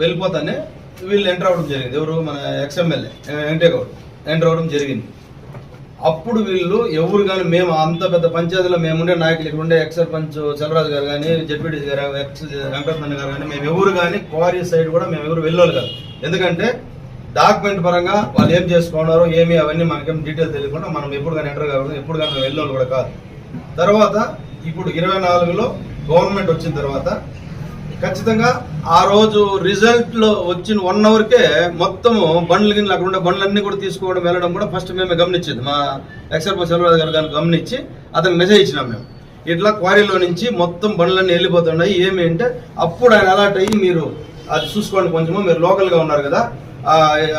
వెళ్ళిపోతానే వీళ్ళు ఎంటర్ అవ్వడం జరిగింది. ఎవరు మన ఎక్స్ఎమ్మెల్యే వెంకటేగౌడ్ ఎంటర్ అవ్వడం జరిగింది. అప్పుడు వీళ్ళు ఎవరు కానీ మేము అంత పెద్ద పంచాయతీలో మేముండే నాయకులు ఇక్కడ ఉండే ఎక్స్ సర్పంచ్ చలరాజు గారు కానీ జడ్పీటీసీ గారు ఎక్స్ వెంకటరమణ గారు కానీ మేము ఎవరు కానీ క్వారీ సైడ్ కూడా మేము ఎవరు వెళ్ళాలి కాదు. ఎందుకంటే డాక్యుమెంట్ పరంగా వాళ్ళు ఏం చేసుకున్నారో ఏమి అవన్నీ మనకేం డీటెయిల్ తెలియకుండా మనం ఎప్పుడు కానీ ఎంటర్ కాకూడదు, ఎప్పుడు కానీ వెళ్ళేవాళ్ళు కూడా కాదు. తర్వాత ఇప్పుడు 24లో గవర్నమెంట్ వచ్చిన తర్వాత ఖచ్చితంగా ఆ రోజు రిజల్ట్ లో వచ్చిన 1 అవర్కే మొత్తం బండ్లు గిన్నెలు అక్కడ ఉండే బండ్లన్నీ కూడా తీసుకోవడం వెళ్ళడం కూడా ఫస్ట్ మేమే గమనించింది. మా ఎక్సర్పంచ్ చలరాజు గారు కానీ గమనించి అతనికి మెసేజ్ ఇచ్చినాం మేము. ఇట్లా క్వారీలో నుంచి మొత్తం బండ్లన్నీ వెళ్ళిపోతున్నాయి ఏమి అంటే అప్పుడు ఆయన అలర్ట్ అయ్యి మీరు అది చూసుకోండి, కొంచెము మీరు లోకల్ గా ఉన్నారు కదా,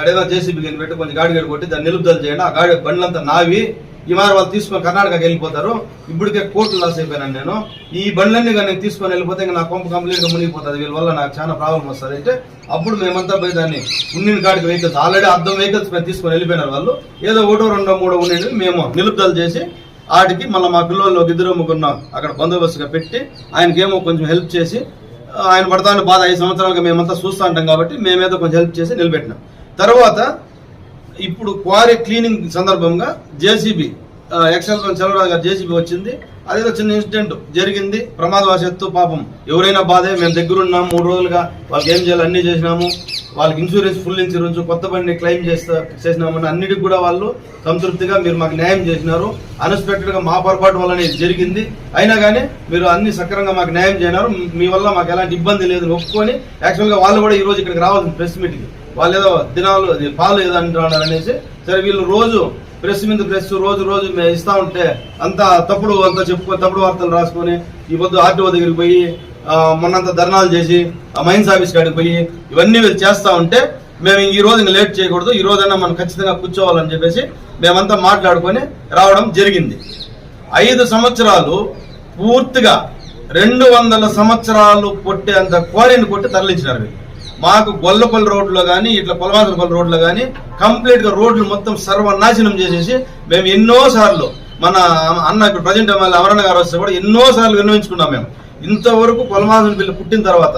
అడేదో జేసీబీ గిన్నె పెట్టి కొంచెం గాడి కొట్టి దాన్ని నిలుపుదల చేయండి, ఆ గాడి బండ్లంతా నావి, ఈ మారి వాళ్ళు తీసుకొని కర్ణాటకకి వెళ్ళిపోతారు, ఇప్పటికే కోర్టు లాస్ అయిపోయినాను నేను, ఈ బండ్లన్నీ కానీ నేను తీసుకొని వెళ్ళిపోతే ఇంకా నా పంపు కంప్లీట్గా మునిగిపోతుంది, వీళ్ళ వల్ల నాకు చాలా ప్రాబ్లం వస్తుంది అంటే అప్పుడు మేమంతా పోయి దాన్ని ఉన్నిన కాడికి వెహికల్స్ ఆల్రెడీ అర్థం వెహికల్స్ మేము తీసుకొని వెళ్ళిపోయినారు వాళ్ళు, ఏదో 1, 2, 3 ఉండేది మేము నిలుపుదల చేసి వాటికి మళ్ళీ మా పిల్లలు 2 ముగ్గురున్నాం అక్కడ బందోబస్తుగా పెట్టి ఆయనకేమో కొంచెం హెల్ప్ చేసి ఆయన పడతాను బాధ 5 సంవత్సరాలుగా మేమంతా చూస్తూ ఉంటాం కాబట్టి మేమేదో కొంచెం హెల్ప్ చేసి నిలబెట్టినాం. తర్వాత ఇప్పుడు క్వారీ క్లీనింగ్ సందర్భంగా జేసీబీ ఎక్సెల్ చలరాజు గారు జేసీబీ వచ్చింది, అదేదో చిన్న ఇన్సిడెంట్ జరిగింది, ప్రమాదవశాత్తు పాపం ఎవరైనా బాధే, మేము దగ్గరున్నాము 3 రోజులుగా వాళ్ళకి ఏం చేయాలి అన్నీ చేసినాము, వాళ్ళకి ఇన్సూరెన్స్ ఫుల్ ఇన్సూరెన్స్ కొత్త బండిని క్లెయిమ్ చేసినామని అన్నిటికి కూడా వాళ్ళు సంతృప్తిగా మీరు మాకు న్యాయం చేసినారు, అన్ఎక్స్పెక్టెడ్ గా మా పొరపాటు వల్లనే జరిగింది, అయినా కానీ మీరు అన్ని సక్రమంగా మాకు న్యాయం చేయనారు, మీ వల్ల మాకు ఎలాంటి ఇబ్బంది లేదు ఒప్పుకొని యాక్చువల్గా వాళ్ళు కూడా ఈ రోజు ఇక్కడికి రావాల్సింది ప్రెస్ మీట్కి, వాళ్ళు ఏదో దినాలు పాలు ఏదో అంటున్నారు అనేసి సరే వీళ్ళు రోజు ప్రెస్ మీద ప్రెస్ రోజు ఇస్తా ఉంటే అంతా తప్పుడు వార్తలు రాసుకొని ఈ పొద్దు ఆర్టీఓ దగ్గరికి పోయి మొన్నంతా ధర్నాలు చేసి మైన్స్ ఆఫీస్ కాడికి పోయి ఇవన్నీ వీళ్ళు చేస్తా ఉంటే మేము ఈ రోజు ఇంకా లేట్ చేయకూడదు, ఈ రోజైనా మనం ఖచ్చితంగా కూర్చోవాలని చెప్పేసి మేమంతా మాట్లాడుకొని రావడం జరిగింది. 5 సంవత్సరాలు పూర్తిగా 200 సంవత్సరాలు కొట్టేంత క్వారీని కొట్టి తరలించినారు వీళ్ళు. మాకు గొల్లపల్లి రోడ్లో కానీ ఇట్లా పొలమాసలపల్లి రోడ్లో కానీ కంప్లీట్ గా రోడ్లు మొత్తం సర్వనాశనం చేసేసి మేము ఎన్నోసార్లు మన అన్న ఇప్పుడు ప్రజెంట్ ఎమ్మెల్యే అమరణ గారు వస్తే కూడా ఎన్నోసార్లు విన్నవించుకున్నాం. మేము ఇంతవరకు పొలమాసల పిల్లలు పుట్టిన తర్వాత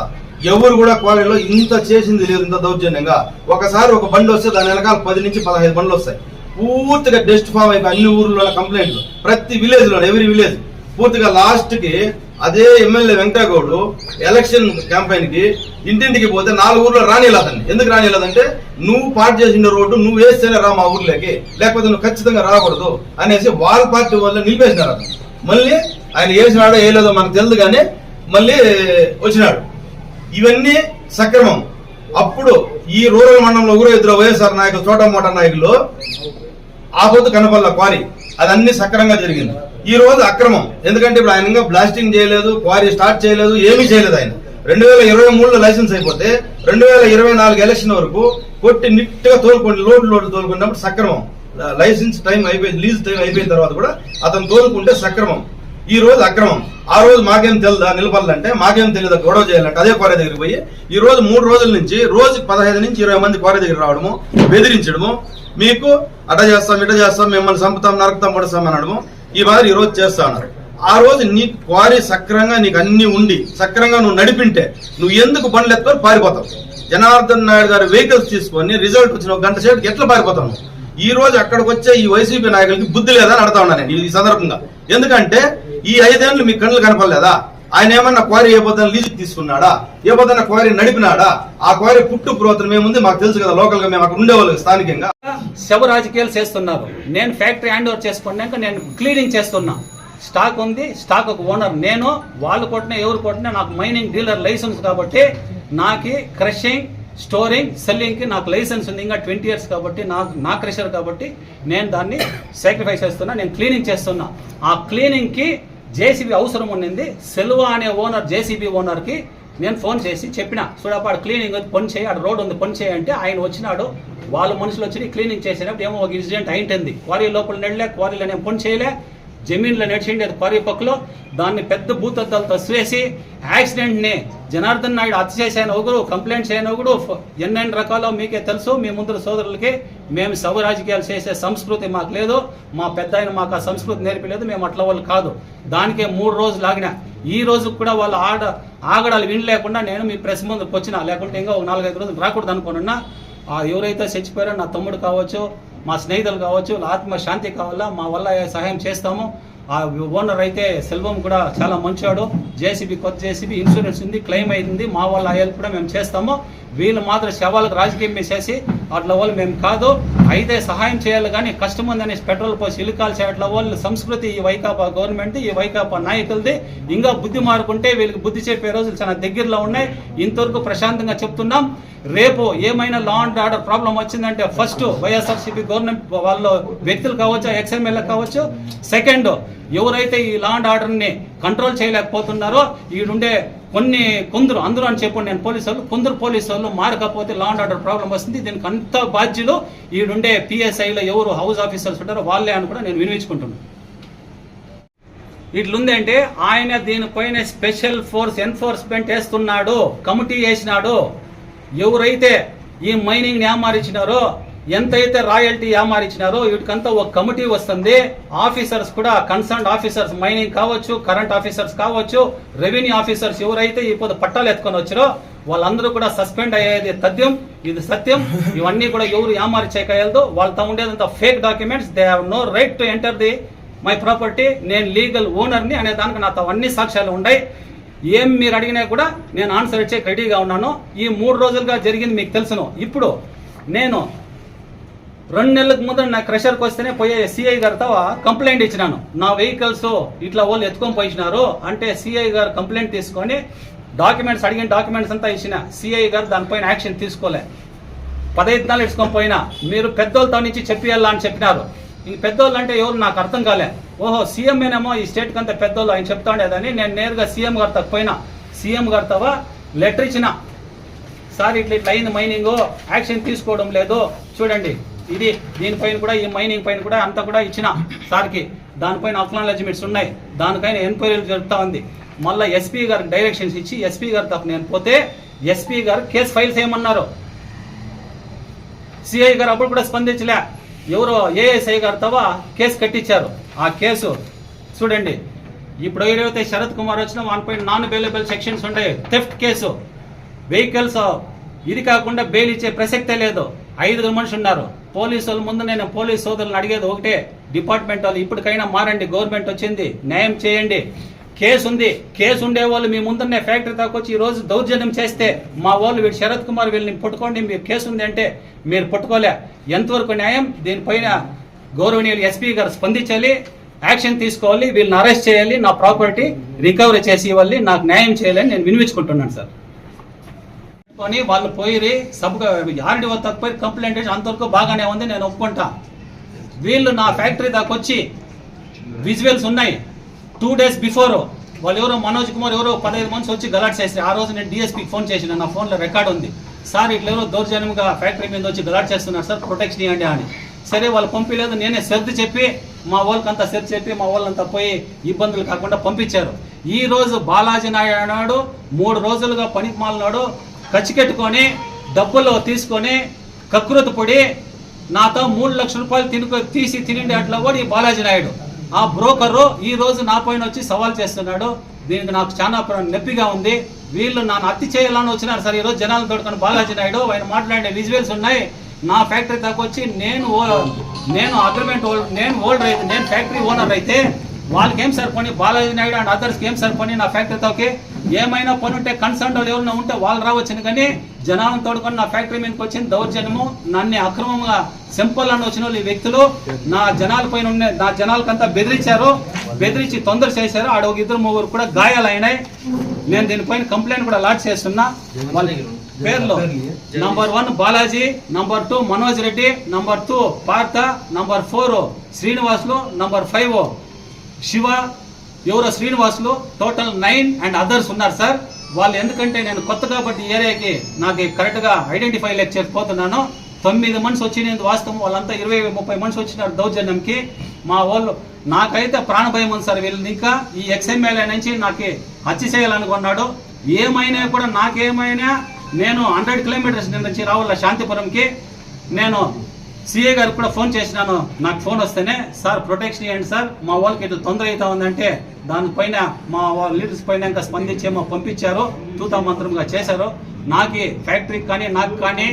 ఎవరు కూడా క్వారీలో ఇంత చేసింది లేదు, ఇంత దౌర్జన్యంగా. ఒకసారి ఒక బండి వస్తే దాని వెనకాల 10 నుంచి 15 బండ్లు వస్తాయి, పూర్తిగా డస్ట్ ఫామ్ అయిపోయి అన్ని ఊర్లో కంప్లైంట్లు, ప్రతి విలేజ్ లో ఎవరి విలేజ్ పూర్తిగా. లాస్ట్ కి అదే ఎమ్మెల్యే వెంకటేగౌడ్ ఎలక్షన్ క్యాంపెయిన్ కి ఇంటింటికి పోతే 4 ఊర్లో రానిలేదండి. ఎందుకు రానిలేదంటే నువ్వు పార్టీ చేసిన రోడ్డు నువ్వు వేస్తేనే రా మా ఊర్లోకి, లేకపోతే నువ్వు ఖచ్చితంగా రాకూడదు అనేసి వాళ్ళ పార్టీ వల్ల నిలిపేసినారు అతను. మళ్ళీ ఆయన వేసినాడో వేయలేదో మనకు తెలియదు కానీ మళ్ళీ వచ్చినాడు. ఇవన్నీ సక్రమం. అప్పుడు ఈ రూరల్ మండలంలో 1 వైఎస్ఆర్ నాయకులు చోటా మోటా నాయకులు ఆ పొద్దు కనపల్ల క్వారీ అదన్నీ సక్రమంగా జరిగింది. ఈ రోజు అక్రమం. ఎందుకంటే ఇప్పుడు ఆయన ఇంకా బ్లాస్టింగ్ చేయలేదు, క్వారీ స్టార్ట్ చేయలేదు, ఏమీ చేయలేదు. ఆయన 2023లో లైసెన్స్ అయిపోతే 2024 ఎలక్షన్ వరకు కొట్టి నిట్ గా తోలుకోండి లోడ్లు తోలుకున్నప్పుడు సక్రమం. లైసెన్స్ టైం అయిపోయింది, లీజ్ టైం అయిపోయిన తర్వాత కూడా అతను తోలుకుంటే సక్రమం. ఈ రోజు అక్రమం. ఆ రోజు మాకేం తెలుదా నిలబడాలంటే, మాకేం తెలియదు గొడవ చేయాలంటే అదే క్వారీ దగ్గరికి పోయి ఈ రోజు 3 రోజుల నుంచి రోజుకి 15 నుంచి 20 మంది క్వారీ దగ్గర రావడము, బెదిరించడము, మీకు అట చేస్తాం ఇట చేస్తాం మిమ్మల్ని చంపుతాం నరకుతాం పడుస్తాం అనడము, ఈ మాదిరి ఈ రోజు చేస్తా ఉన్నారు. ఆ రోజు నీ క్వారీ సక్రంగా నీకు అన్ని ఉండి సక్రంగా నువ్వు నడిపింటే నువ్వు ఎందుకు బండ్లు ఎత్తుకొని పారిపోతావు? జనార్దన్ నాయుడు గారి వెహికల్స్ తీసుకొని రిజల్ట్ వచ్చిన 1 గంట సేపు ఎట్లా పారిపోతావు? ఈ రోజు అక్కడికి వచ్చే ఈ వైసీపీ నాయకులకి బుద్ధి లేదా అని అడతా ఉన్నాను నేను ఈ సందర్భంగా. ఎందుకంటే ఈ 5 ఏళ్ళు మీ కళ్ళు కనపడలేదా? ఆయన ఏమన్నా క్వారీ ఏ పొద్దున లీజుకి తీసుకున్నాడా, ఏ పొద్దున క్వారీ నడిపినాడా? ఆ క్వారీ పుట్టు పురోతన మేముంది మాకు తెలుసు కదా, లోకల్ గా మేము అక్కడ ఉండేవాళ్ళు స్థానికంగా. శవ రాజకీయాలు చేస్తున్నారు. నేను ఫ్యాక్టరీ హ్యాండ్ ఓవర్ చేసుకున్నాక నేను క్లీనింగ్ చేస్తున్నా. స్టాక్ ఉంది, స్టాక్ ఒక ఓనర్ నేను. వాళ్ళు కొట్టినా ఎవరు కొట్టినా నాకు మైనింగ్ డీలర్ లైసెన్స్ కాబట్టి నాకు క్రషింగ్ స్టోరింగ్ సెల్లింగ్ కి నాకు లైసెన్స్ ఉంది. ఇంకా 20 years కాబట్టి నా క్రషర్ కాబట్టి నేను దాన్ని సాక్రిఫైస్ చేస్తున్నా. నేను క్లీనింగ్ చేస్తున్నా. ఆ క్లీనింగ్ కి జేసీబీ అవసరం ఉండింది. సెల్వా అనే ఓనర్ జేసీబీ ఓనర్ కి నేను ఫోన్ చేసి చెప్పిన, చూడపాడు క్లీనింగ్ పని చేయి, అక్కడ రోడ్ ఉంది పని చేయి అంటే ఆయన వచ్చినాడు. వాళ్ళ మనుషులు వచ్చి క్లీనింగ్ చేసినప్పుడు ఏమో ఒక ఇన్సిడెంట్ అయింటుంది. క్వారీ లోపల నడలే, క్వారీలో నేను పని చేయలే, జమీన్లో నడిచిండి అది క్వారీ పక్కలో. దాన్ని పెద్ద భూతద్దాలతో వేసి యాక్సిడెంట్ని జనార్దన్ నాయుడు హత్య చేసిన ఒకరు, కంప్లైంట్ చేయని ఒకడు, ఎన్నెన్ని రకాలో మీకే తెలుసు. మీ ముందు సోదరులకి మేము శవ రాజకీయాలు చేసే సంస్కృతి మాకు లేదు. మా పెద్ద ఆయన మాకు ఆ సంస్కృతి నేర్పలేదు. మేము అట్లా వాళ్ళు కాదు. దానికే 3 రోజులు ఆగిన. ఈ రోజు కూడా వాళ్ళు ఆగడాలు వినలేకుండా నేను మీ ప్రెస్ ముందుకు వచ్చిన, లేకుంటే ఇంకా ఒక 4-5 రోజులు రాకూడదు అనుకున్నా. ఎవరైతే చచ్చిపోయారో నా తమ్ముడు కావచ్చు, మా స్నేహితులు కావచ్చు, వాళ్ళ ఆత్మ శాంతి కావాలా, మా వల్ల సహాయం చేస్తాము. ఆ ఓనర్ అయితే సెల్వం కూడా చాలా మంచివాడు. జేసీబీ, కొత్త జేసీబీ, ఇన్సూరెన్స్ ఉంది, క్లెయిమ్ అయింది. మా వాళ్ళ హెల్ప్ కూడా మేము చేస్తాము. వీళ్ళు మాత్రం శవాలకు రాజకీయం వేసేసి అట్లా వాళ్ళు మేము కాదు. అయితే సహాయం చేయాలి కానీ కష్టం ఉందని పెట్రోల్ పోసి ఇల్లుకాల్చే అట్లా వాళ్ళు సంస్కృతి ఈ వైకాపా గవర్నమెంట్, ఈ వైకాపా నాయకులది. ఇంకా బుద్ధి మారుకుంటే వీళ్ళకి బుద్ధి చెప్పే రోజులు చాలా దగ్గరలో ఉన్నాయి. ఇంతవరకు ప్రశాంతంగా చెప్తున్నాం. రేపు ఏమైనా లా అండ్ ఆర్డర్ ప్రాబ్లం వచ్చిందంటే ఫస్ట్ వైఎస్ఆర్సీపీ గవర్నమెంట్ వాళ్ళ వ్యక్తులు కావచ్చు, ఎక్స్ఎమ్మెల్యే కావచ్చు. సెకండ్, ఎవరైతే ఈ లా అండ్ ఆర్డర్ని కంట్రోల్ చేయలేకపోతున్నారో ఈడుండే కొందరు అందరూ అని చెప్పండి, నేను కొందరు పోలీసు వాళ్ళు మారకపోతే లా అండ్ ఆర్డర్ ప్రాబ్లం వస్తుంది. దీనికి అంత బాధ్యులు ఈడుండే పిఎస్ఐలో ఎవరు హౌస్ ఆఫీసర్స్ ఉంటారో వాళ్ళే అని కూడా నేను వినిపించుకుంటున్నాను. ఇట్లుందంటే ఆయన దీనిపైన స్పెషల్ ఫోర్స్ ఎన్ఫోర్స్మెంట్ వేస్తున్నాడు, కమిటీ వేసినాడు. ఎవరైతే ఈ మైనింగ్ ఏమారిచ్చినారో, ఎంతైతే రాయల్టీ ఏమారిచ్చినారో వీటికంతా ఒక కమిటీ వస్తుంది. ఆఫీసర్స్ కూడా, కన్సర్న్ ఆఫీసర్స్, మైనింగ్ కావచ్చు, కరెంట్ ఆఫీసర్స్ కావచ్చు, రెవెన్యూ ఆఫీసర్స్ ఎవరైతే ఈ పట్టాలు ఎత్తుకొని వచ్చారో వాళ్ళందరూ కూడా సస్పెండ్ అయ్యేది తథ్యం, ఇది సత్యం. ఇవన్నీ కూడా ఎవరు ఏమారిచేయగలదు. వాళ్ళతో ఉండేదంతా fake documents. They have no right to enter the my property. నేను లీగల్ ఓనర్ని అనే దానికి నాతో అన్ని సాక్ష్యాలు ఉన్నాయి. ఏం మీరు అడిగినా కూడా నేను ఆన్సర్ ఇచ్చే రెడీగా ఉన్నాను. ఈ 3 రోజులుగా జరిగింది మీకు తెలుసును. ఇప్పుడు నేను 2 నెలలకు ముందు నా క్రషర్కి వస్తేనే పోయే సిఐ గారితో కంప్లైంట్ ఇచ్చినాను. నా వెహికల్స్ ఇట్లా వాళ్ళు ఎత్తుకొని పోయినారు అంటే సిఐ గారు కంప్లైంట్ తీసుకొని డాక్యుమెంట్స్ అడిగిన డాక్యుమెంట్స్ అంతా ఇచ్చిన. సిఐ గారు దానిపైన యాక్షన్ తీసుకోలే. 15 నెలలు ఇచ్చుకొని పోయినా. మీరు పెద్దోళ్ళతో నుంచి చెప్పియాలా అని చెప్పినారు. ఈ పెద్దోళ్ళు అంటే ఎవరు నాకు అర్థం కాలే. ఓహో సీఎం ఏనేమో ఈ స్టేట్కి అంతా పెద్దోళ్ళు ఆయన చెప్తా ఉండేదని నేను నేరుగా సీఎం గారితో పోయినా. సీఎం గారితో లెటర్ ఇచ్చిన, సార్ ఇట్లా అయింది మైనింగ్, యాక్షన్ తీసుకోవడం లేదు చూడండి. ఇది దీనిపైన కూడా, ఈ మైనింగ్ పైన కూడా అంతా కూడా ఇచ్చిన సార్కి. దానిపైన అక్నాలెడ్జ్మెంట్స్ ఉన్నాయి. దానిపైన ఎంక్వైరీలు జరుగుతూ ఉంది. మళ్ళీ ఎస్పీ గారికి డైరెక్షన్స్ ఇచ్చి ఎస్పీ గారి తప్ప నేను పోతే ఎస్పీ గారు కేసు ఫైల్ చేయమన్నారు. సిఐ గారు అప్పుడు కూడా స్పందించలే. ఎవరో ఏఎస్ఐ గారితో కేసు కట్టించారు. ఆ కేసు చూడండి. ఇప్పుడు ఏదైతే శరత్ కుమార్ వచ్చిన 1.4 బెయిలబుల్ సెక్షన్స్ ఉండే థెఫ్ట్ కేసు, వెహికల్స్, ఇది కాకుండా బెయిల్ ఇచ్చే ప్రసక్తే లేదు. 5 మనుషులు ఉన్నారు. పోలీసు వాళ్ళ ముందు నేను పోలీసు సోదరులను అడిగేది ఒకటే, డిపార్ట్మెంట్ వాళ్ళు ఇప్పటికైనా మారండి, గవర్నమెంట్ వచ్చింది, న్యాయం చేయండి. కేసు ఉంది, కేసు ఉండే వాళ్ళు మీ ముందున్నే ఫ్యాక్టరీ దాకొచ్చి ఈ రోజు దౌర్జన్యం చేస్తే మా వాళ్ళు వీడు శరత్ కుమార్ వీళ్ళని పట్టుకోండి, మీరు కేసు ఉంది అంటే మీరు పట్టుకోలే. ఎంతవరకు న్యాయం? దీనిపైన గౌరవనీయులు ఎస్పీ గారు స్పందించాలి, యాక్షన్ తీసుకోవాలి, వీళ్ళని అరెస్ట్ చేయాలి, నా ప్రాపర్టీ రికవరీ చేసి ఇవ్వాలి, నాకు న్యాయం చేయాలని నేను వినిపించుకుంటున్నాను సార్. వాళ్ళు పోయి ఆర్డీఓ తక్కువ కంప్లైంట్ చేసి అంతవరకు బాగానే ఉంది, నేను ఒప్పుకుంటా. వీళ్ళు నా ఫ్యాక్టరీ దాకా వచ్చి విజువల్స్ ఉన్నాయి. 2 days బిఫోర్ వాళ్ళు ఎవరో మనోజ్ కుమార్ ఎవరో 15 మంది వచ్చి గలాట్ చేస్తే ఆ రోజు నేను డిఎస్పీకి ఫోన్ చేసిన, నా ఫోన్లో రికార్డ్ ఉంది. సార్ ఇట్లా ఎవరో దౌర్జన్యంగా ఫ్యాక్టరీ మీద వచ్చి గలాట్ చేస్తున్నారు సార్, ప్రొటెక్షన్ ఇవ్వండి అని. సరే వాళ్ళు పంపించలేదు. నేనే సర్ది చెప్పి మా వాళ్ళకంతా సర్ది చెప్పి మా వాళ్ళంతా పోయి ఇబ్బందులు కాకుండా పంపించారు. ఈ రోజు బాలాజీ నాయుడు 3 రోజులుగా పనికి మాలినాడు. కచ్చికెట్టుకొని డబ్బులు తీసుకొని కకృతి పొడి నాతో 3 లక్షల రూపాయలు తీసి తినిండి అట్లా కూడా ఈ బాలాజీ నాయుడు. ఆ బ్రోకరు ఈ రోజు నా పైన వచ్చి సవాల్ చేస్తున్నాడు. దీనికి నాకు చాలా నొప్పిగా ఉంది. వీళ్ళు నన్ను హత్య చేయాలని వచ్చినారు సార్. ఈరోజు జనాలను తోడుకొని బాలాజీ నాయుడు ఆయన మాట్లాడే విజువల్స్ ఉన్నాయి. నా ఫ్యాక్టరీ దాకా వచ్చి నేను అగ్రిమెంట్ నేను ఓల్డర్ అయితే, నేను ఫ్యాక్టరీ ఓనర్ అయితే వాళ్ళకి ఏం సరిపోని, బాలాజీ నాయుడు అండ్ అదర్స్కి ఏం సరిపోని, నా ఫ్యాక్టరీతోకి ఏమైనా పని ఉంటే కన్సర్న్ వాళ్ళు ఎవరైనా ఉంటే వాళ్ళు రావచ్చును. కానీ జనాలను తోడుకొని నా ఫ్యాక్టరీ మీదకి వచ్చింది దౌర్జన్యము. నన్ను అక్రమంగా సింపుల్ అని వచ్చిన వాళ్ళు ఈ వ్యక్తులు నా జనాల పైన ఉన్న నా జనాలకంతా బెదిరించారు, బెదిరించి తొందర చేశారు. ఆడ 2-3 కూడా గాయాలు అయినాయి. నేను దీనిపైన కంప్లైంట్ కూడా లాడ్జ్ చేస్తున్నా. వాళ్ళ పేర్లు number 1 Balaji, number 2 Manoj Reddy, number 2 Partha, number 4 Srinivasulu, number 5 Shiva, ఎవరో శ్రీనివాసులు, టోటల్ 9 అండ్ అదర్స్ ఉన్నారు సార్. వాళ్ళు ఎందుకంటే నేను కొత్త కాబట్టి ఏరియాకి నాకు కరెక్ట్గా ఐడెంటిఫై లేకపోతున్నాను. 9 మనిషి వచ్చినది వాస్తవం. వాళ్ళంతా 20-30 మనిషి వచ్చినారు దౌర్జన్యంకి. మా వాళ్ళు నాకైతే ప్రాణభయం ఉంది సార్. వీళ్ళని ఇంకా ఈ ఎక్స్ఎమ్మెల్యే నుంచి నాకు హత్య చేయాలనుకున్నాడు. ఏమైనా కూడా నాకేమైనా నేను 100 కిలోమీటర్స్ నుంచి రావాల శాంతిపురంకి. నేను సిఏ గారికి కూడా ఫోన్ చేసినాను. నాకు ఫోన్ వస్తేనే సార్ ప్రొటెక్షన్ ఇవ్వండి సార్, మా వాళ్ళకి ఇట్లా తొందర అవుతా ఉందంటే దానిపైన మా లీడర్స్ పైన ఇంకా స్పందించి మా పంపించారు, తూతా మంత్రంగా చేశారు. నాకు ఫ్యాక్టరీకి కానీ నాకు కానీ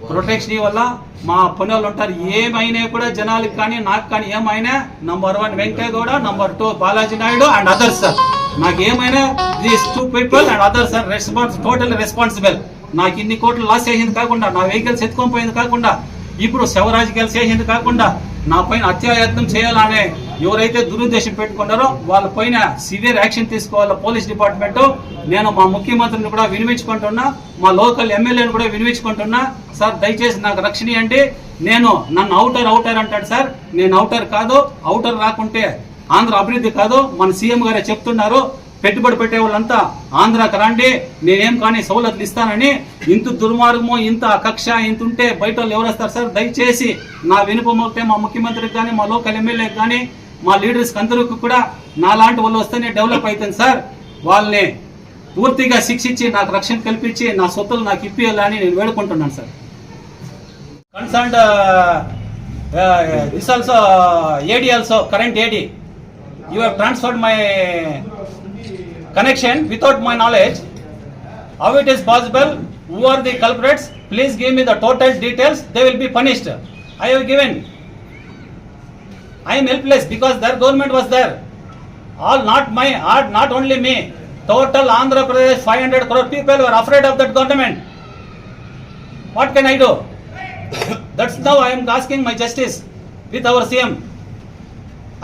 ప్రొటెక్షన్ వల్ల మా పని వాళ్ళు ఉంటారు. ఏమైనా కూడా జనాలకు కానీ నాకు కానీ ఏమైనా number 1 Venkategowda, number 2 Balaji Naidu and others sir. నాకు ఏమైనా these 2 people and others sir total responsible. నాకు ఇన్ని కోట్లు లాస్ చేసింది కాకుండా, నా వెహికల్స్ ఎత్తుకొని పోయింది కాకుండా, ఇప్పుడు శవరాజకీయాలు చేసింది కాకుండా, నా పైన అత్యాయత్నం చేయాలనే ఎవరైతే దురుద్దేశం పెట్టుకున్నారో వాళ్ళ పైన సివియర్ యాక్షన్ తీసుకోవాలి పోలీస్ డిపార్ట్మెంట్. నేను మా ముఖ్యమంత్రిని కూడా వినిపించుకుంటున్నా, మా లోకల్ ఎమ్మెల్యేని కూడా వినిపించుకుంటున్నా. సార్ దయచేసి నాకు రక్షణ ఇవ్వండి. నన్ను అవుటర్ అంటాడు సార్. నేను అవుటర్ కాదు. అవుటర్ రాకుంటే ఆంధ్ర అభివృద్ధి కాదు. మన సీఎం గారే చెప్తున్నారు, పెట్టుబడి పెట్టే వాళ్ళంతా ఆంధ్రాకి రండి, నేనేం కానీ సౌలతులు ఇస్తానని. ఇంత దుర్మార్గము, ఇంత కక్ష ఇంత ఉంటే బయట వాళ్ళు ఎవరు వస్తారు సార్? దయచేసి నా వినుపమొక్తే మా ముఖ్యమంత్రికి కానీ, మా లోకల్ ఎమ్మెల్యేకి కానీ, మా లీడర్స్కి అందరికీ కూడా నాలాంటి వాళ్ళు వస్తేనే డెవలప్ అవుతుంది సార్. వాళ్ళని పూర్తిగా శిక్షించి నాకు రక్షణ కల్పించి నా సొత్తులు నాకు ఇప్పియాలని నేను వేడుకుంటున్నాను sir. Concerned this also AD also, current AD, you have transferred my connection without my knowledge. How it is possible? Who are the culprits? Please give me the total details. They will be punished. I have given. I am helpless because their government was there. All not only me. Total Andhra Pradesh 500 crore people were afraid of that government. What can I do? That's now I am asking my justice with our CM.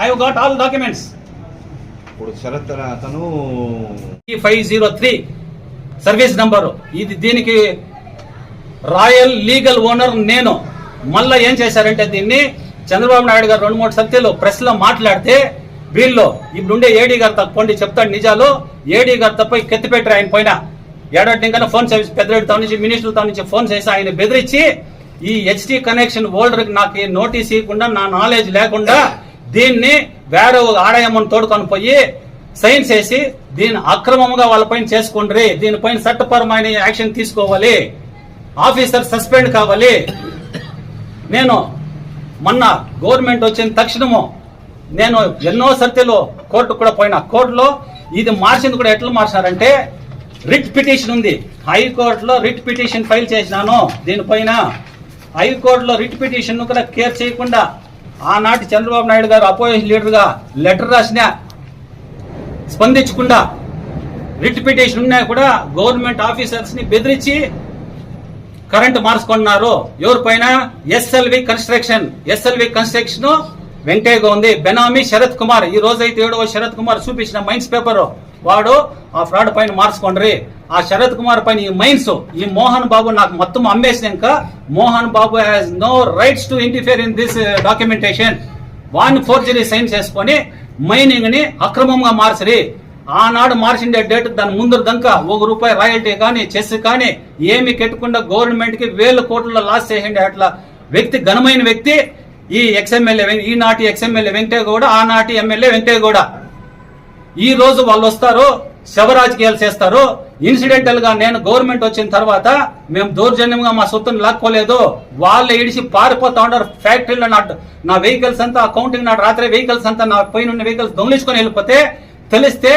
I have got all documents. ఇప్పుడు శరత్ అతను 503 service number. ఇది దీనికి royal legal owner నేను. మళ్ళా ఏం చేశారంటే దీన్ని చంద్రబాబు నాయుడు గారు 2-3 సత్యాలు ప్రెస్ లో మాట్లాడితే వీళ్ళు ఇప్పుడుండే ఏడీ గారు తప్పండి చెప్తాడు నిజాలు. ఏడీ గారు తప్ప కెత్తి పెట్టారు ఆయన పైన. ఏడాటికైనా ఫోన్ సర్వీస్ పెద్దరెడ్డి తా నుంచి మినిస్టర్ తా నుంచి ఫోన్ చేసి ఆయన బెదిరించి ఈ హెచ్టీ కనెక్షన్ హోల్డర్ నాకు నోటీస్ ఇవ్వకుండా, నా నాలెడ్జ్ లేకుండా దీన్ని వేరే ఆడయమ్మను తోడుకొని పోయి సైన్ చేసి దీన్ని అక్రమంగా వాళ్ళపైన చేసుకుండ్రి, దీనిపైన చట్టపరమైన యాక్షన్ తీసుకోవాలి, ఆఫీసర్ సస్పెండ్ కావాలి. నేను మొన్న గవర్నమెంట్ వచ్చిన తక్షణము నేను ఎన్నో సర్తీలు కోర్టు కూడా పోయినా. కోర్టులో ఇది మార్చింది కూడా ఎట్లా మార్చారంటే రిట్ పిటిషన్ ఉంది. హైకోర్టులో రిట్ పిటిషన్ ఫైల్ చేసినాను దీనిపైన. హైకోర్టులో రిట్ పిటిషన్ కూడా కేర్ చేయకుండా ఆనాటి చంద్రబాబు నాయుడు గారు అపోజిషన్ లీడర్ గా లెటర్ రాసిన స్పందించకుండా రిట్ పిటిషన్ ఉన్నా కూడా గవర్నమెంట్ ఆఫీసర్స్ ని బెదిరించి కరెంట్ మార్చుకున్నారు. ఎవరిపైన? ఎస్ఎల్వి కన్స్ట్రక్షన్ వెంకటేగా ఉంది. బెనామీ శరత్ కుమార్. ఈ రోజైతే 7వ శరత్ కుమార్ చూపించిన మైన్స్ పేపర్ వాడు ఆ ఫ్రాడ్ పైన మార్చుకోండి. ఆ శరత్ కుమార్ పైన ఈ మైన్స్ ఈ మోహన్ బాబు నాకు మొత్తం అమ్మేసినాక Mohan Babu has no rights to interfere in this documentation. వాడిని ఫోర్జరీ సైన్ చేసుకొని మైనింగ్ ని అక్రమంగా మార్చరి. ఆనాడు మార్చిండే డేట్ దాని ముందు దంకా ₹1 రాయల్టీ కానీ చెస్ కానీ ఏమి కెట్టకుండా గవర్నమెంట్ కి 1000 కోట్ల లాస్ చేయండి. అట్లా వ్యక్తి, ఘనమైన వ్యక్తి ఈ ఎక్స్ఎమ్మెల్యే, ఈనాటి ఎక్స్ఎమ్మెల్యే వెంకటేగౌడ, ఆనాటి ఎమ్మెల్యే వెంకటేగౌడ. ఈ రోజు వాళ్ళు వస్తారు, శవరాజకీయాలు చేస్తారు. ఇన్సిడెంటల్ గా నేను గవర్నమెంట్ వచ్చిన తర్వాత మేము దౌర్జన్యంగా మా సొత్తును లాక్కోలేదు. వాళ్ళు ఇడిచి పారిపోతా ఉంటారు. ఫ్యాక్టరీలో నా వెహికల్స్ అంతా కౌంటింగ్ నాడు రాత్రి వెహికల్స్ అంతా నా పైన ఉన్న వెహికల్స్ దొంగిలించుకొని వెళ్ళిపోతే తెలిస్తే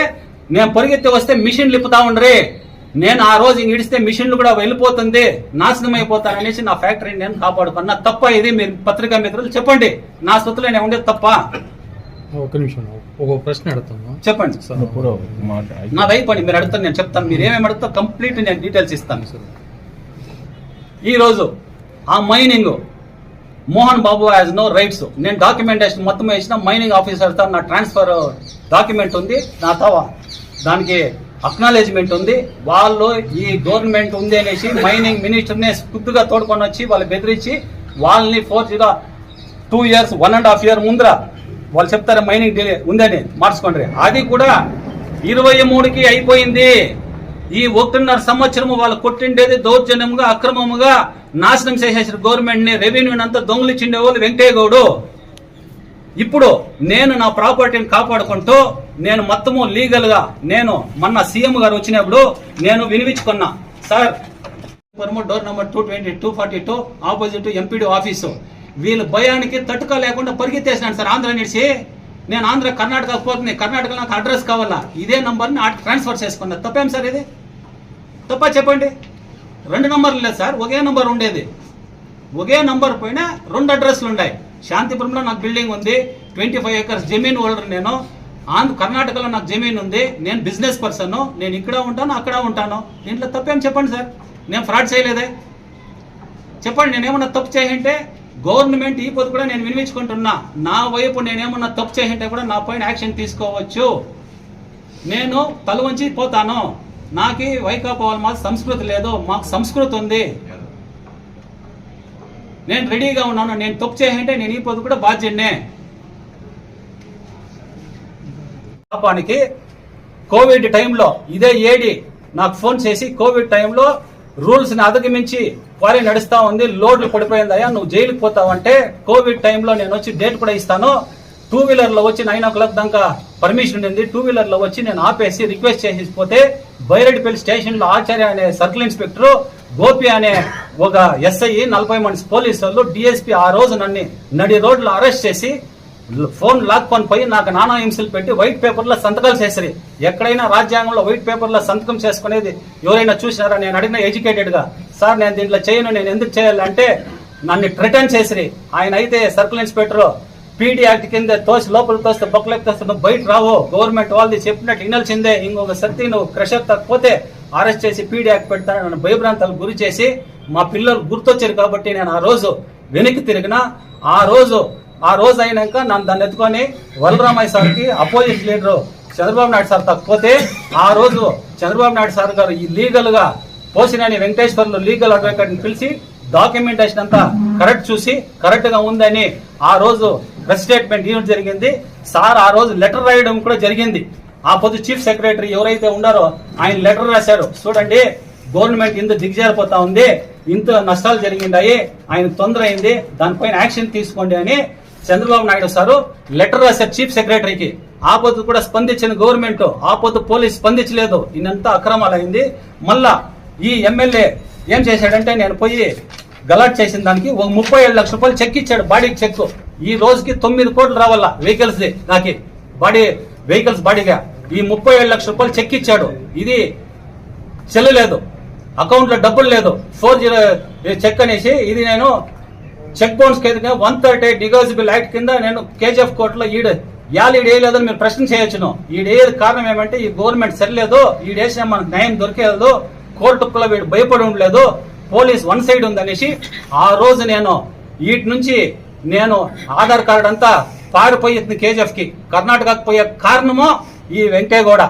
నేను పరిగెత్తి వస్తే మిషన్ లిప్పుతా ఉండ్రి. నేను ఆ రోజు ఇడిస్తే మిషన్లు కూడా వెళ్ళిపోతుంది, నాశనం అయిపోతాననేసి నా ఫ్యాక్టరీని నేను కాపాడుకున్నా. తప్ప ఇది మీరు పత్రికా మిత్రులు చెప్పండి, నా సొత్తులో నేను ఉండేది తప్ప? ఒక నిమిషం, ఒక ప్రశ్న అడుగుతాను, చెప్పండి. నాది అయిపోయింది, మీరు అడుగుతాను, నేను చెప్తాను. మీరు ఏమేమి అడుగుతా కంప్లీట్ నేను డీటెయిల్స్ ఇస్తాను. ఈ రోజు ఆ mining Mohan Babu has no rights. నేను డాక్యుమెంటేషన్ మొత్తం వేసిన మైనింగ్ ఆఫీసర్ తో నా ట్రాన్స్ఫర్ డాక్యుమెంట్ ఉంది, నా దానికి అక్నాలెడ్జ్మెంట్ ఉంది. వాళ్ళు ఈ గవర్నమెంట్ ఉంది అనేసి మైనింగ్ మినిస్టర్ నే గుర్తుగా తోడుకొని వచ్చి వాళ్ళు బెదిరించి వాళ్ళని 2 years 1.5 year ముందర వాళ్ళు చెప్తారు మైనింగ్ డిలే ఉందని మార్చుకోండి. అది కూడా 23కి అయిపోయింది. ఈ 1.5 సంవత్సరం వాళ్ళు కొట్టిండేది దౌర్జన్యంగా అక్రమముగా నాశనం చేసేసారు గవర్నమెంట్ ని. రెవెన్యూని అంతా దొంగిలించిండే వాళ్ళు వెంకటేగౌడు. ఇప్పుడు నేను నా ప్రాపర్టీని కాపాడుకుంటూ నేను మొత్తము లీగల్ గా నేను మొన్న సీఎం గారు వచ్చినప్పుడు నేను వినిపించుకున్నా. Sir door number 242 opposite MPD office, వీళ్ళ భయానికి తట్టుకోలేకుండా పరిగెత్తేసినాను సార్ ఆంధ్ర నిడిచి. నేను ఆంధ్ర కర్ణాటక పోతుంది, కర్ణాటకలో నాకు అడ్రస్ కావాలా, ఇదే నంబర్ని ట్రాన్స్ఫర్ చేసుకున్నా. తప్పేం సార్ ఇది? తప్ప చెప్పండి. 2 నంబర్లు లేదు సార్, ఒకే నంబర్ ఉండేది. ఒకే నంబర్ పైన 2 అడ్రస్లు ఉన్నాయి. శాంతిపురంలో నాకు బిల్డింగ్ ఉంది, 25 acres జమీన్ హోల్డర్ నేను. కర్ణాటకలో నాకు జమీన్ ఉంది, నేను బిజినెస్ పర్సన్, నేను ఇక్కడ ఉంటాను అక్కడ ఉంటాను. దీంట్లో తప్పేం చెప్పండి సార్? నేను ఫ్రాడ్ చేయలేదే చెప్పండి. నేనేమన్నా తప్పు చేయంటే గవర్నమెంట్ ఈ పొద్దు కూడా నేను వినిపించుకుంటున్నా. నా వైపు నేనేమన్నా తప్పు చేయంటే కూడా నా పైన యాక్షన్ తీసుకోవచ్చు. నేను తల వంచి పోతాను. నాకు వైకాపా వాళ్ళ మాకు సంస్కృతి లేదు, మాకు సంస్కృతి ఉంది. నేను రెడీగా ఉన్నాను. నేను తప్పు చేయంటే నేను ఈ పొద్దు కూడా బాధ్యుడినే. పాపానికి కోవిడ్ టైంలో ఇదే ఏడి నాకు ఫోన్ చేసి కోవిడ్ టైంలో రూల్స్ ని అధిగమించి క్వారీ నడుస్తా ఉంది, లోడ్లు పడిపోయిందయ్యా, నువ్వు జైలుకి పోతావంటే కోవిడ్ టైంలో నేను వచ్చి డేట్ కూడా ఇస్తాను. 2 వీలర్ లో వచ్చి 9 o'clock దాకా పర్మిషన్ ఉంది. 2 వీలర్ లో వచ్చి నేను ఆపేసి రిక్వెస్ట్ చేసి పోతే బైరెడ్డిపల్లి స్టేషన్ లో ఆచార్య అనే సర్కిల్ ఇన్స్పెక్టర్, గోపి అనే ఒక ఎస్ఐ, 40 మంది పోలీసు వాళ్ళు, డిఎస్పీ ఆ రోజు నన్ను నడి రోడ్లో అరెస్ట్ చేసి ఫోన్ లాక్కొని పోయి నాకు నానా హింసలు పెట్టి వైట్ పేపర్ లో సంతకాలు చేసిరి. ఎక్కడైనా రాజ్యాంగంలో వైట్ పేపర్ లో సంతకం చేసుకునేది ఎవరైనా చూసినారా? నేను అడిగిన ఎడ్యుకేటెడ్ గా, సార్ నేను దీంట్లో చేయను, నేను ఎందుకు చేయాలంటే నన్ను రిటర్న్ చేసిరి. ఆయన అయితే సర్కిల్ ఇన్స్పెక్టర్ పీడీ యాక్ట్ కింద తోసి లోపలికి తోస్తే బొక్కలకి తోస్తే నువ్వు బయట రావు, గవర్నమెంట్ వాళ్ళది చెప్పినట్టు వినాల్సిందే, ఇంకొక సర్తి నువ్వు క్రెషర్ తగ్గపోతే అరెస్ట్ చేసి పీడీ యాక్ట్ పెడతాను, నన్ను భయభ్రాంతాలకు గురి చేసి మా పిల్లలు గుర్తొచ్చారు కాబట్టి నేను ఆ రోజు వెనక్కి తిరిగిన. ఆ రోజు అయినాక నన్ను దాన్ని ఎత్తుకొని వలరామయ్య సార్కి opposite leader Chandrababu Naidu sir తగ్గపోతే ఆ రోజు చంద్రబాబు నాయుడు సార్ గారు ఈ లీగల్ గా పోసినేని వెంకటేశ్వర్లు లీగల్ అడ్వకేట్ ని పిలిచి డాక్యుమెంటేషన్ అంతా కరెక్ట్ చూసి కరెక్ట్ గా ఉందని ఆ రోజు ప్రెస్ స్టేట్మెంట్ ఇవ్వడం జరిగింది. సార్ ఆ రోజు లెటర్ రాయడం కూడా జరిగింది. ఆ పొద్దు చీఫ్ సెక్రటరీ ఎవరైతే ఉన్నారో ఆయన లెటర్ రాశారు, చూడండి గవర్నమెంట్ ఇంత దిగజారిపోతా ఉంది, ఇంత నష్టాలు జరిగిందాయి, ఆయన తొందర అయింది, దానిపైన యాక్షన్ తీసుకోండి అని చంద్రబాబు నాయుడు సారు లెటర్ రాశారు చీఫ్ సెక్రటరీకి. ఆ పొద్దు కూడా స్పందించిన గవర్నమెంట్, ఆ పొద్దు పోలీస్ స్పందించలేదు. ఇన్నంతా అక్రమాలైంది. మళ్ళా ఈ ఎమ్మెల్యే ఏం చేశాడంటే నేను పోయి గలాట్ చేసిన దానికి ఒక 37 లక్షల రూపాయలు చెక్ ఇచ్చాడు, బాడీకి చెక్. ఈ రోజుకి 9 కోట్లు రావాలా వెహికల్స్ ది, నాకు వెహికల్స్ బాడీగా ఈ 37 లక్షల రూపాయలు చెక్ ఇచ్చాడు. ఇది చెల్లలేదు, అకౌంట్ లో డబ్బులు లేదు, 40 చెక్ అనేసి ఇది నేను చెక్ బౌన్స్ కింద 138 డిగోజిబుల్ యాక్ట్ కింద నేను కేజీఎఫ్ కోర్టులో ఈడేయలేదని మీరు ప్రశ్న చేయొచ్చును. ఈడేది కారణం ఏమంటే ఈ గవర్నమెంట్ సరిలేదు, ఈడేసిన మనకు న్యాయం దొరికేది, కోర్టులో వీడు భయపడి ఉండలేదు, పోలీస్ వన్ సైడ్ ఉందనేసి ఆ రోజు నేను వీటి నుంచి నేను ఆధార్ కార్డు అంతా పారిపోయింది కేజీఎఫ్ కి. కర్ణాటకకు పోయే కారణమో ఈ వెంకటేగౌడ,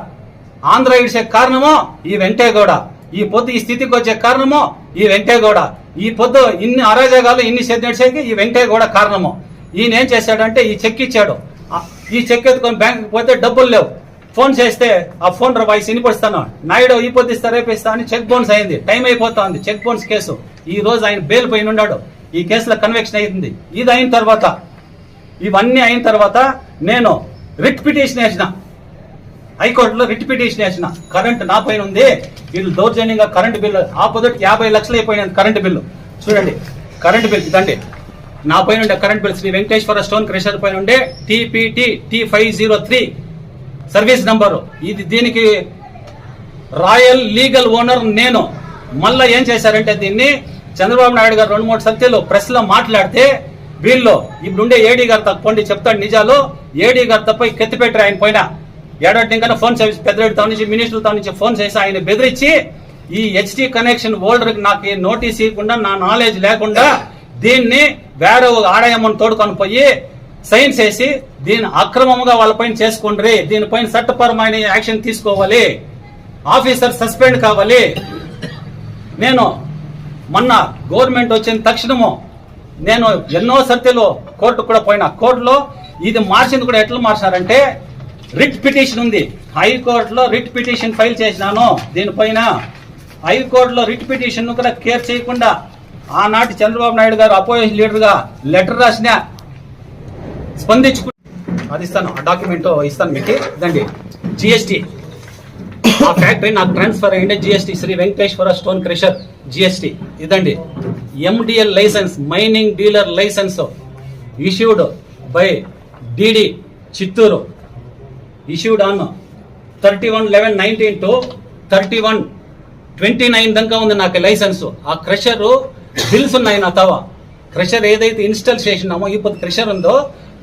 ఆంధ్ర ఇడిసే కారణమో ఈ వెంకటేగౌడ, ఈ పొద్దు ఈ స్థితికి వచ్చే కారణమో ఈ వెంకటేగౌడ, ఈ పొద్దు ఇన్ని అరాజకాలు ఇన్ని నడిచేకి ఈ వెంకటేగౌడ కారణము. ఈయన ఏం చేశాడంటే ఈ చెక్ ఇచ్చాడు, ఈ చెక్ ఎత్తుకొని బ్యాంకుకి పోతే డబ్బులు లేవు. ఫోన్ చేస్తే ఆ ఫోన్ వాయిస్ వినిపిస్తాను, నాయుడు ఈ పొద్దు ఇస్తా రేపు ఇస్తా అని చెక్ బౌన్స్ అయింది. టైం అయిపోతా ఉంది చెక్ బౌన్స్ కేసు. ఈ రోజు ఆయన బెయిల్ పైన ఉన్నాడు, ఈ కేసులో కన్విక్షన్ అయింది. ఇది అయిన తర్వాత ఇవన్నీ అయిన తర్వాత నేను రిట్ పిటిషన్ వేసిన, హైకోర్టులో రిట్ పిటిషన్ వేసిన. కరెంట్ నా పైన ఉంది, వీళ్ళు దౌర్జన్యంగా కరెంటు బిల్లు ఆ పొద్దుకి 50 లక్షలు అయిపోయినది కరెంటు బిల్లు. చూడండి కరెంటు బిల్ ఇదండి, నా పైన ఉండే current bill Shri Venkateswara stone crusher పైన ఉండే TPT T503 సర్వీస్ నంబరు. ఇది దీనికి రాయల్ లీగల్ ఓనర్ నేను. మళ్ళా ఏం చేశారంటే దీన్ని చంద్రబాబు నాయుడు గారు 2-3 సత్యాలు ప్రెస్ లో మాట్లాడితే వీళ్ళు ఇప్పుడుండే ఏడీ గారు తప్పండి చెప్తాడు నిజాలు. ఏడీ గారు తప్ప కెత్తిపెట్టారు ఆయన పైన. ఏడాటికన్నా ఫోన్ సర్వీస్ పెద్దరెడ్డి నుంచి మినిస్టర్ల నుంచి ఫోన్ చేసి ఆయన బెదిరించి ఈ HT కనెక్షన్ హోల్డర్ నాకు నోటీస్ ఇవ్వకుండా నా నాలెడ్జ్ లేకుండా దీన్ని వేరే ఆడయమ్మను తోడుకొని పోయి సైన్ చేసి దీన్ని అక్రమంగా వాళ్ళపైన చేసుకుండ్రి, దీనిపైన చట్టపరమైన యాక్షన్ తీసుకోవాలి, ఆఫీసర్ సస్పెండ్ కావాలి. నేను మొన్న గవర్నమెంట్ వచ్చిన తక్షణము నేను ఎన్నో సర్తీలు కోర్టు కూడా పోయినా. కోర్టులో ఇది మార్చింది కూడా ఎట్లా మార్చారంటే రిట్ పిటిషన్ ఉంది, హైకోర్టులో రిట్ పిటిషన్ ఫైల్ చేసినాను దీనిపైన. హైకోర్టులో రిట్ పిటిషన్ కూడా కేర్ చేయకుండా ఆనాటి చంద్రబాబు నాయుడు గారు అపోజిషన్ లీడర్ గా లెటర్ రాసిన స్పందించుకు అది ఇస్తాను, ఆ డాక్యుమెంట్ ఇస్తాను మీకు. ఇదండి GST, ఆ ఫ్యాక్టరీ నాకు ట్రాన్స్ఫర్ అయ్యిండే GST Sri Venkateswara stone crusher GST. ఇదండి MDL licence, mining dealer licence issued by DD Chitturu, issued on 31/11/19 to 31/29 దాకా ఉంది నాకు లైసెన్స్. ఆ క్రషర్ బిల్స్ ఉన్నాయి నా తవ. క్రషర్ ఏదైతే ఇన్స్టాల్ చేసినామో ఇప్పుడు క్రషర్ ఉందో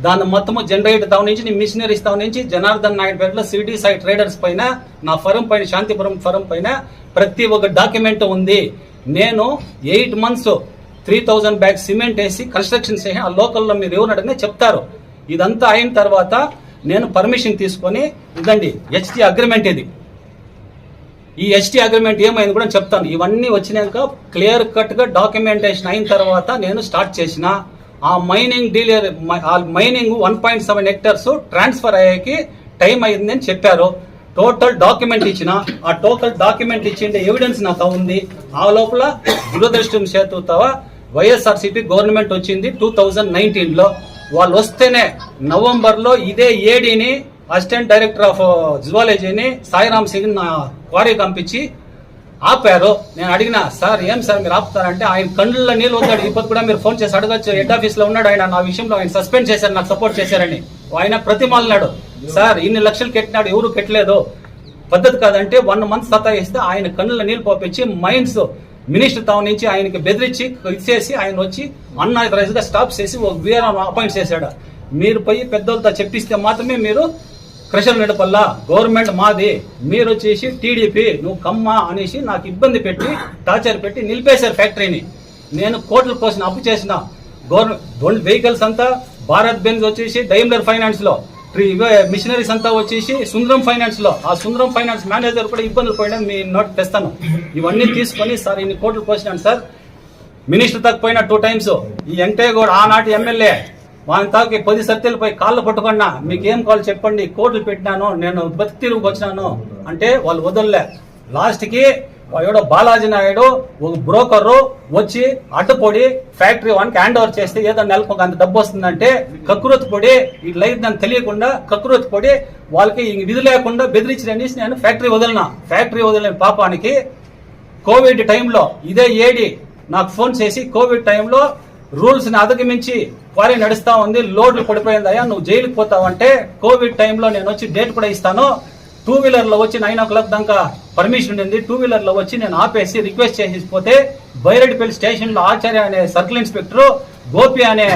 దాన్ని మొత్తము జనరేటర్ తావు నుంచి మిషనరీస్ తావు నుంచి జనార్దన్ నాయుడు పేరులో సిటీ సైట్ ట్రేడర్స్ పైన నా ఫరం పైన శాంతిపురం ఫరం పైన ప్రతి ఒక్క డాక్యుమెంట్ ఉంది. నేను 8 months 3000 bags సిమెంట్ వేసి కన్స్ట్రక్షన్ చేసి ఆ లోకల్లో మీరు ఎవరు అడిగినా చెప్తారు. ఇదంతా అయిన తర్వాత నేను పర్మిషన్ తీసుకొని ఇదండి HT అగ్రిమెంట్. ఇది ఈ HT అగ్రిమెంట్ ఏమైంది కూడా చెప్తాను. ఇవన్నీ వచ్చినాక క్లియర్ కట్ గా డాక్యుమెంటేషన్ అయిన తర్వాత నేను స్టార్ట్ చేసిన ఆ mining dealer mining 1.7 hectares transfer అయ్యాకి టైం అయిందని చెప్పారు. టోటల్ డాక్యుమెంట్ ఇచ్చిన ఆ టోటల్ డాక్యుమెంట్ ఇచ్చిండే ఎవిడెన్స్ నాతో ఉంది. ఆ లోపల దురదృష్టం చేతుతావ వైఎస్ఆర్సీపీ గవర్నమెంట్ వచ్చింది 2019లో. వాళ్ళు వస్తేనే నవంబర్లో ఇదే ఏడీని అసిస్టెంట్ డైరెక్టర్ ఆఫ్ జువాలజీని సాయిరామ్ సింగ్ నా క్వారీ పంపించి ఆపారు. నేను అడిగిన సార్ ఏం సార్ మీరు ఆపుతారంటే ఆయన కళ్ళల్లో నీళ్ళు వద్దాడు. ఇప్పుడు కూడా మీరు ఫోన్ చేసి అడగచ్చు, హెడ్ ఆఫీస్ లో ఉన్నాడు ఆయన. నా విషయంలో ఆయన సస్పెండ్ చేశారు, నాకు సపోర్ట్ చేశారని. ఆయన ప్రతిమాలన్నాడు, సార్ ఇన్ని లక్షలు కట్టినాడు ఎవరు కట్టలేదు, పద్ధతి కాదంటే 1 month సతాయిస్తే ఆయన కళ్ళ నీళ్ళు పోపించి మైన్స్ మినిస్టర్ తావు నుంచి ఆయనకి బెదిరించి ఇచ్చేసి ఆయన వచ్చి అన్ఆథరైజ్ గా స్టాప్ చేసి ఒక వీఆర్ అపాయింట్ చేశాడు. మీరు పోయి పెద్దోళ్ళతో చెప్పిస్తే మాత్రమే మీరు క్రషర్ నడపల్లా, గవర్నమెంట్ మాది, మీరు వచ్చేసి టీడీపీ నువ్వు కమ్మా అనేసి నాకు ఇబ్బంది పెట్టి టార్చర్ పెట్టి నిలిపేశారు ఫ్యాక్టరీని. నేను కోట్ల కోసం అప్పు చేసిన గవర్నమెంట్ వెహికల్స్ అంతా భారత్ బెంజ్ వచ్చేసి డైమ్లర్ ఫైనాన్స్ లో, మిషనరీస్ అంతా వచ్చేసి సుందరం ఫైనాన్స్ లో. ఆ సుందరం ఫైనాన్స్ మేనేజర్ కూడా ఇబ్బందులు పోయినా మీ నోట్ తెస్తాను. ఇవన్నీ తీసుకొని సార్ ఇన్ని కోట్లు పోసినాను సార్, మినిస్టర్ తక్కువ పోయినా 2 times. ఈ వెంకటయ్య ఆనాటి ఎమ్మెల్యే వాని తాకి 10 సత్యాలు పోయి కాళ్ళు పట్టుకున్నా, మీకేం కావాలి చెప్పండి, కోట్లు పెట్టినాను, నేను బతికి తిరుగుకు వచ్చినాను అంటే వాళ్ళు వదలలే. లాస్ట్ కి ఎవడో బాలాజీ నాయుడు ఒక బ్రోకర్ వచ్చి అడ్డుపొడి ఫ్యాక్టరీ వానికి హ్యాండ్ ఓవర్ చేస్తే ఏదో నెలకు అంత డబ్బు వస్తుందంటే కక్కురొత్తి పొడి ఇట్లా అయితే నాకు తెలియకుండా కక్కురొత్తి పొడి వాళ్ళకి విధి లేకుండా బెదిరించని నేను ఫ్యాక్టరీ వదిలిన పాపానికి కోవిడ్ టైంలో ఇదే ఏడి నాకు ఫోన్ చేసి కోవిడ్ టైంలో రూల్స్ ని అధిగమించి క్వారీ నడుస్తా ఉంది, లోడ్లు పడిపోయిందయ్యా నువ్వు జైలుకి పోతావంటే కోవిడ్ టైంలో నేను వచ్చి డేట్ కూడా ఇస్తాను. 2-wheeler లో వచ్చి 9 o'clock దాకా పర్మిషన్ ఉంది. 2-wheeler లో వచ్చి నేను ఆపేసి రిక్వెస్ట్ చేసి పోతే బైరెడ్డిపల్లి స్టేషన్ లో ఆచార్య అనే సర్కిల్ ఇన్స్పెక్టర్, గోపి అనే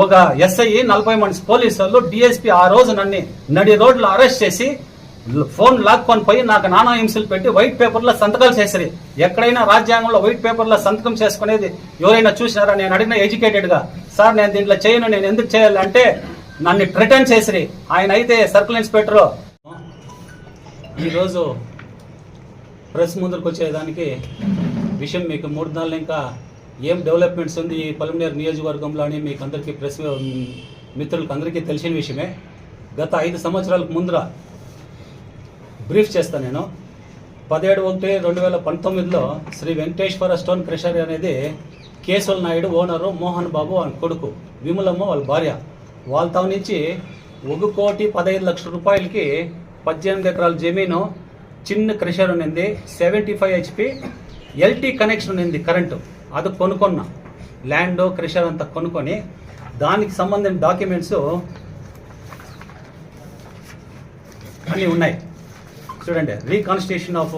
ఒక SI, 40 మంది పోలీసులు, DSP ఆ రోజు నన్ను నడి రోడ్లో అరెస్ట్ చేసి ఫోన్ లాక్కొని పోయి నాకు నానా హింసలు పెట్టి వైట్ పేపర్ లో సంతకాలు చేసిరి. ఎక్కడైనా రాజ్యాంగంలో వైట్ పేపర్ లో సంతకం చేసుకునేది ఎవరైనా చూసినారా? నేను అడిగిన ఎడ్యుకేటెడ్ గా, సార్ నేను దీంట్లో చేయను, నేను ఎందుకు చేయాలంటే నన్ను రిటర్న్ చేసిరి. ఆయన అయితే సర్కిల్ ఇన్స్పెక్టర్. ఈరోజు ప్రెస్ ముందుకు వచ్చేదానికి విషయం మీకు 3 నెలలు ఇంకా ఏం డెవలప్మెంట్స్ ఉంది ఈ పలమనేరు నియోజకవర్గంలో అని మీకు అందరికీ ప్రెస్ మిత్రులకు అందరికీ తెలిసిన విషయమే. గత 5 సంవత్సరాలకు ముందర బ్రీఫ్ చేస్తాను నేను. 17/1/2019లో శ్రీ వెంకటేశ్వర స్టోన్ క్రషర్ అనేది కేశవల్ నాయుడు ఓనరు, మోహన్ బాబు వాళ్ళ కొడుకు, విమలమ్మ వాళ్ళ భార్య, వాళ్ళ తావు నుంచి 1,15,00,000 రూపాయలకి 18 ఎకరాల జమీను, చిన్న క్రషర్ ఉన్నింది, 75 HP LT కనెక్షన్ ఉన్నింది కరెంటు. అది కొనుక్కున్నా, ల్యాండ్ క్రషర్ అంతా కొనుక్కొని దానికి సంబంధించిన డాక్యుమెంట్స్ అన్నీ ఉన్నాయి చూడండి. రీకాన్స్టిట్యూషన్ ఆఫ్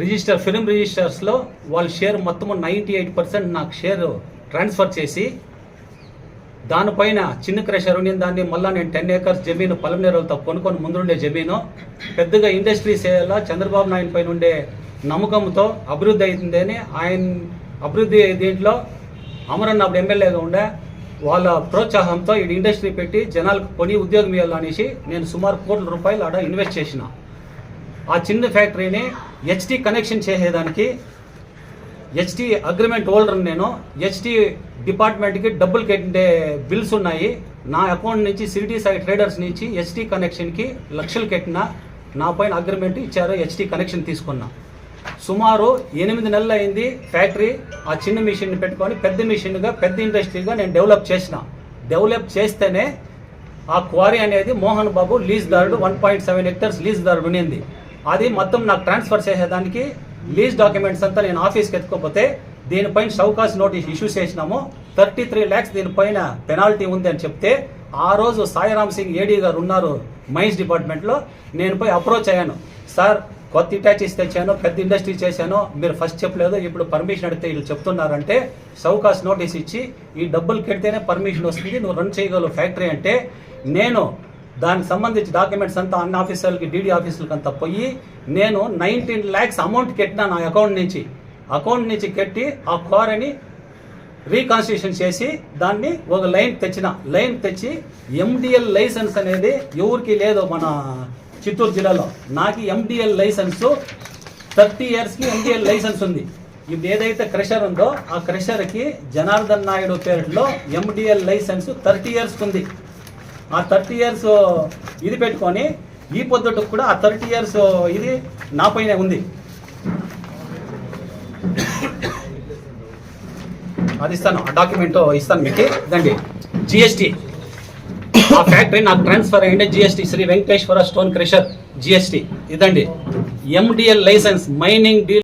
రిజిస్టర్ ఫిల్మ్ రిజిస్టర్స్లో వాళ్ళ షేర్ మొత్తము 98% నాకు షేర్ ట్రాన్స్ఫర్ చేసి దానిపైన చిన్న క్రషర్ ఉండింది, దాన్ని మళ్ళీ నేను 10 acres జమీను పలమనేరులతో కొనుక్కొని ముందుండే జమీను పెద్దగా ఇండస్ట్రీస్ చేయాలా, చంద్రబాబు నాయుడు పైన ఉండే నమ్మకంతో అభివృద్ధి అవుతుందని ఆయన అభివృద్ధి దీంట్లో అమరన్న అప్పుడు ఎమ్మెల్యేగా ఉండే వాళ్ళ ప్రోత్సాహంతో ఈ ఇండస్ట్రీ పెట్టి జనాలకు కొని ఉద్యోగం ఇవ్వాలనేసి నేను సుమారు ₹1,00,00,000 ఆడ ఇన్వెస్ట్ చేసిన. ఆ చిన్న ఫ్యాక్టరీని HT కనెక్షన్ చేసేదానికి HT అగ్రిమెంట్ హోల్డర్ నేను. HT డిపార్ట్మెంట్కి డబ్బులు కట్టే బిల్స్ ఉన్నాయి. నా అకౌంట్ నుంచి సిటీ సైట్ ట్రేడర్స్ నుంచి HT కనెక్షన్కి లక్షలు కట్టిన, నా పైన అగ్రిమెంట్ ఇచ్చారు, HT కనెక్షన్ తీసుకున్నా. సుమారు 8 నెలలు అయింది ఫ్యాక్టరీ. ఆ చిన్న మిషన్ పెట్టుకొని పెద్ద మిషన్గా పెద్ద ఇండస్ట్రీగా నేను డెవలప్ చేస్తేనే ఆ క్వారీ అనేది మోహన్ బాబు లీజ్దారుడు 1.7 hectares లీజ్దారుడు ఉన్నింది. అది మొత్తం నాకు ట్రాన్స్ఫర్ చేసేదానికి లీజ్ డాక్యుమెంట్స్ అంతా నేను ఆఫీస్కి ఎత్తుకోకపోతే దీనిపైన షౌకాస్ నోటీస్ ఇష్యూ చేసినాము. 33 lakhs దీనిపైన పెనాల్టీ ఉంది అని చెప్తే ఆ రోజు సాయిరామ్ సింగ్ ఏడీ గారు ఉన్నారు మైన్స్ డిపార్ట్మెంట్లో. నేను పోయి అప్రోచ్ అయ్యాను, సార్ కొత్త ఇటాచీస్ తెచ్చాను, పెద్ద ఇండస్ట్రీ చేశాను, మీరు ఫస్ట్ చెప్పలేదు, ఇప్పుడు పర్మిషన్ అడిగితే వీళ్ళు చెప్తున్నారంటే సౌకాస్ నోటీస్ ఇచ్చి ఈ డబ్బులు కడితేనే పర్మిషన్ వస్తుంది, నువ్వు రన్ చేయగలవు ఫ్యాక్టరీ అంటే, నేను దానికి సంబంధించి డాక్యుమెంట్స్ అంతా అన్ని ఆఫీసర్లకి డీడీ ఆఫీసులకి అంతా పోయి నేను 19 lakhs అమౌంట్ కట్టినా నా అకౌంట్ నుంచి కట్టి ఆ క్వారీని రీకాన్స్టిట్యూషన్ చేసి దాన్ని ఒక లైన్ తెచ్చి ఎండిఎల్ లైసెన్స్ అనేది ఎవరికి లేదు మన చిత్తూరు జిల్లాలో. నాకు ఎండిఎల్ లైసెన్స్ 30 yearsకి ఎండిఎల్ లైసెన్స్ ఉంది. ఇప్పుడు ఏదైతే క్రషర్ ఉందో ఆ క్రషర్కి జనార్దన్ నాయుడు పేరులో ఎండిఎల్ లైసెన్స్ 30 years ఉంది. ఆ 30 years ఇది పెట్టుకొని ఈ పొద్దుటకు కూడా ఆ 30 years ఇది నా పైనే ఉంది. అది ఇస్తాను, ఆ డాక్యుమెంట్ ఇస్తాను మీకు. ఇదండి జిఎస్టీ, ఆ ఫ్యాక్టరీ నాకు ట్రాన్స్ఫర్ అయ్యింది. GST Shri Venkateswara stone crusher GST. ఇదండి ఎండిఎల్ లైసెన్స్ మైనింగ్ డీల్